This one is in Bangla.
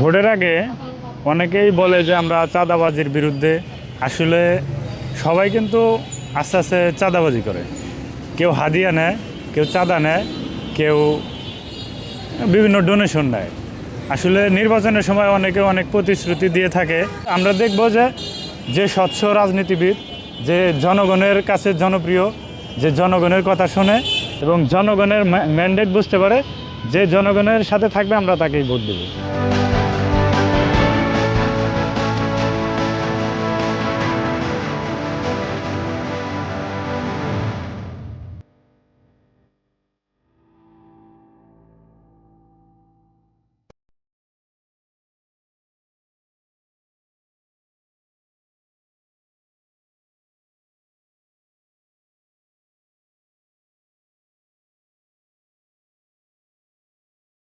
ভোটের আগে অনেকেই বলে যে আমরা চাঁদাবাজির বিরুদ্ধে। আসলে সবাই কিন্তু আস্তে আস্তে চাঁদাবাজি করে। কেউ হাদিয়া নেয়, কেউ চাঁদা নেয়, কেউ বিভিন্ন ডোনেশন নেয়। আসলে নির্বাচনের সময় অনেকে অনেক প্রতিশ্রুতি দিয়ে থাকে। আমরা দেখব যে স্বচ্ছ রাজনীতিবিদ, যে জনগণের কাছে জনপ্রিয়, যে জনগণের কথা শোনে এবং জনগণের ম্যান্ডেট বুঝতে পারে, যে জনগণের সাথে থাকবে আমরা তাকেই ভোট দেব।